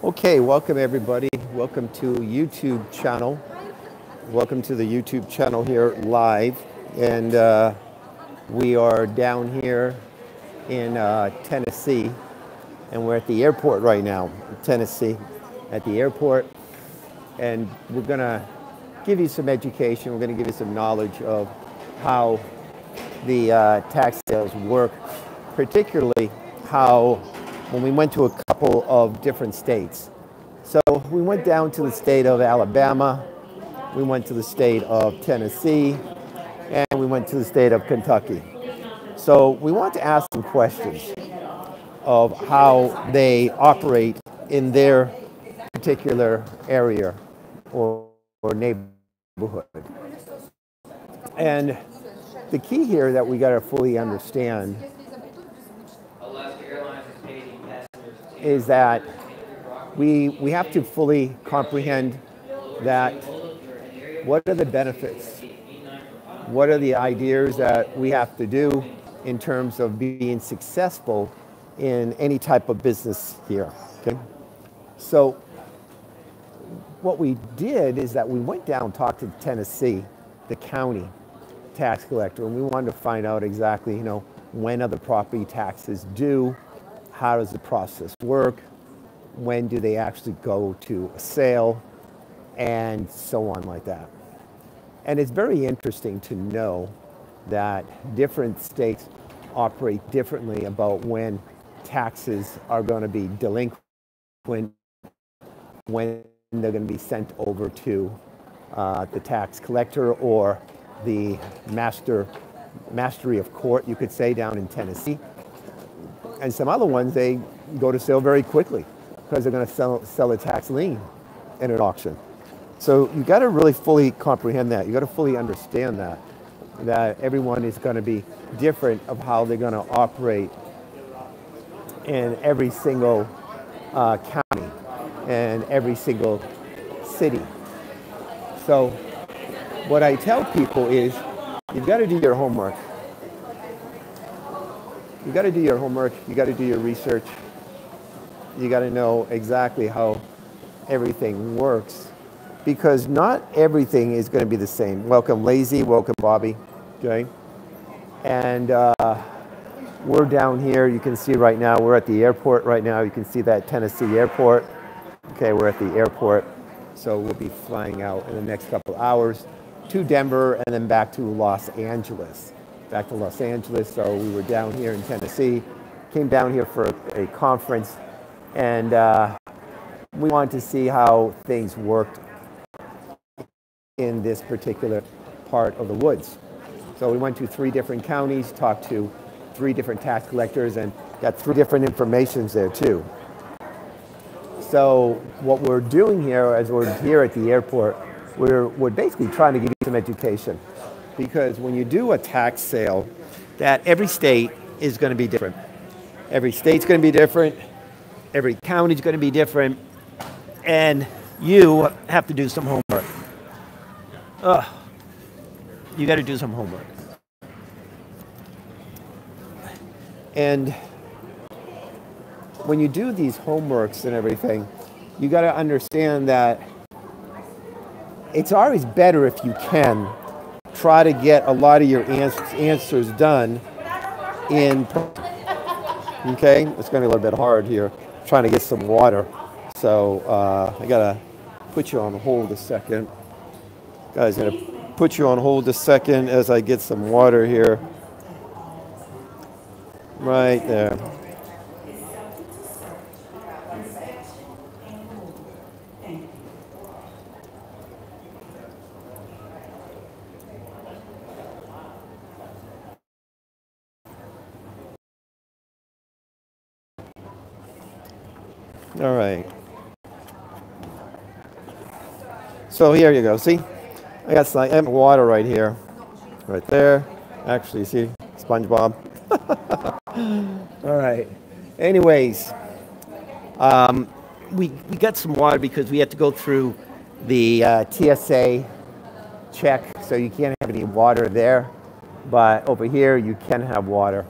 Okay, welcome everybody. Welcome to YouTube channel. Welcome to the YouTube channel here live. And we are down here in Tennessee. And we're at the airport right now, Tennessee, at the airport. And we're going to give you some education. We're going to give you some knowledge of how the tax sales work, particularly how when we went to a couple of different states. So we went down to the state of Alabama, we went to the state of Tennessee, and we went to the state of Kentucky. So we want to ask some questions of how they operate in their particular area or neighborhood. And the key here that we got to fully understand is that we have to fully comprehend that what are the benefits, what are the ideas that we have to do in terms of being successful in any type of business here. Okay? So what we did is that we went down and talked to Tennessee, the county tax collector, and we wanted to find out exactly, when are the property taxes due, how does the process work, when do they actually go to a sale, and so on like that. And it's very interesting to know that different states operate differently about when taxes are going to be delinquent, when they're going to be sent over to the tax collector or the mastery of court, you could say, down in Tennessee. And some other ones, they go to sale very quickly because they're going to sell a tax lien in an auction. So you got to really fully comprehend that. You got to fully understand that everyone is going to be different of how they're going to operate in every single county and every single city. So what I tell people is you've got to do your homework. You got to do your homework. You got to do your research. You got to know exactly how everything works, because not everything is going to be the same. Welcome, Lazy. Welcome, Bobby. Okay. And we're down here. You can see right now we're at the airport right now. You can see that Tennessee airport. Okay, we're at the airport. So we'll be flying out in the next couple of hours to Denver and then back to Los Angeles. So we were down here in Tennessee, came down here for a conference, and we wanted to see how things worked in this particular part of the woods. So we went to 3 different counties, talked to 3 different tax collectors, and got 3 different informations there too. So what we're doing here, as we're here at the airport, we're basically trying to give you some education. Because when you do a tax sale, that every state is going to be different. Every state's going to be different. Every county's going to be different. And you have to do some homework. You got to do some homework. And when you do these homeworks and everything, you got to understand that it's always better if you can try to get a lot of your answers done in. Okay, it's going to be a little bit hard here, trying to get some water. So I got to put you on hold a second. Guys, I'm going to put you on hold a second as I get some water here. Right there. All right. So here you go. See, I got some water right here, right there. Actually, see, SpongeBob. All right. Anyways, we got some water because we had to go through the TSA check, so you can't have any water there. But over here, you can have water.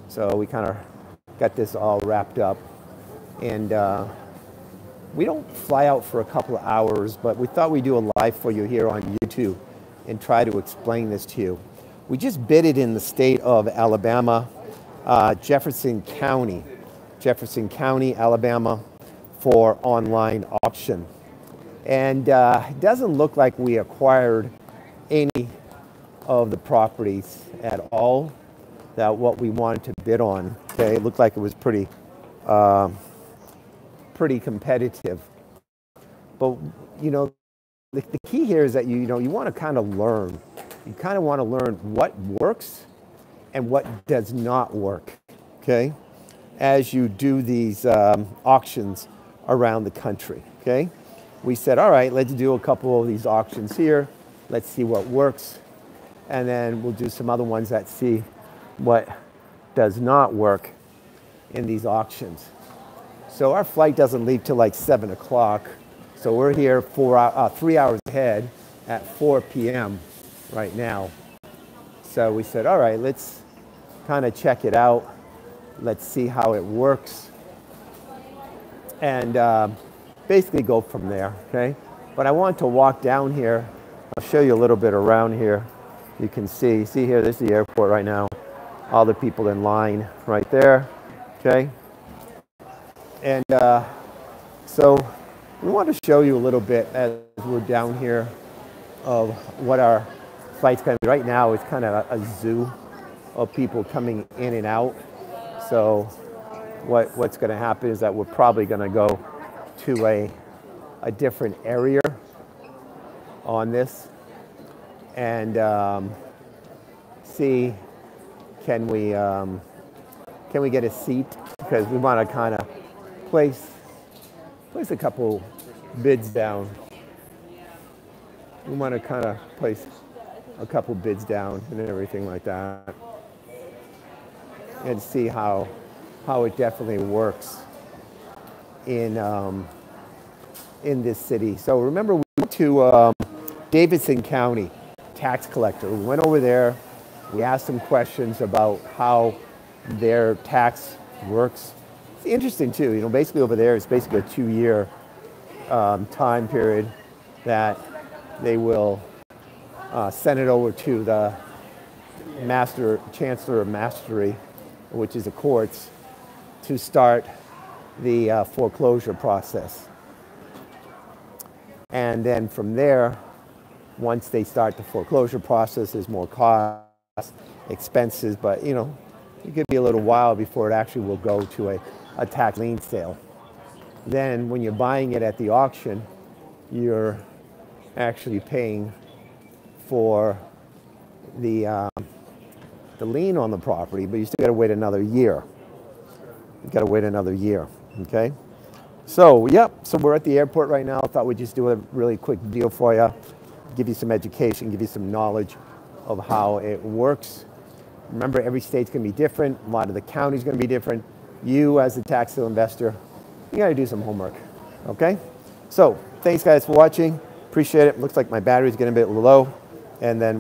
So we kind of got this all wrapped up. And we don't fly out for a couple of hours, but we thought we'd do a live for you here on YouTube and try to explain this to you. We just bid it in the state of Alabama, Jefferson County, Alabama, for online auction. And it doesn't look like we acquired any of the properties at all that what we wanted to bid on. Okay, it looked like it was pretty competitive. But you know, the key here is that you want to kind of learn. You kind of want to learn what works and what does not work. Okay, as you do these auctions around the country. Okay, we said, all right, let's do a couple of these auctions here. Let's see what works, and then we'll do some other ones that see what does not work in these auctions. So our flight doesn't leave till like 7 o'clock. So we're here 3 hours ahead at 4 p.m. right now. So we said, all right, let's kind of check it out. Let's see how it works. And basically go from there, okay? But I want to walk down here. I'll show you a little bit around here. You can see here, this is the airport right now. All the people in line right there, okay? And so we want to show you a little bit as we're down here of what our flight's going to be. Right now it's kind of a zoo of people coming in and out. So what's going to happen is that we're probably going to go to a different area on this and see can we get a seat, because we want to kind of place a couple bids down. We want to kind of place a couple bids down and everything like that, and see how it definitely works in this city. So remember, we went to Davidson County tax collector. We went over there. We asked them questions about how their tax works. It's interesting too. You know, basically over there, it's basically a 2-year time period that they will send it over to the Chancellor of Mastery, which is the courts, to start the foreclosure process. And then from there, once they start the foreclosure process, there's more costs, expenses, but you know, it could be a little while before it actually will go to a tax lien sale. Then when you're buying it at the auction, you're actually paying for the lien on the property, but you still got to wait another year. You got to wait another year, okay? So, yep, so we're at the airport right now. I thought we'd just do a really quick deal for you, give you some education, give you some knowledge of how it works. Remember, every state's going to be different. A lot of the counties going to be different. You, as a tax sale investor, you got to do some homework, okay? So, thanks, guys, for watching. Appreciate it. Looks like my battery's getting a bit low, and then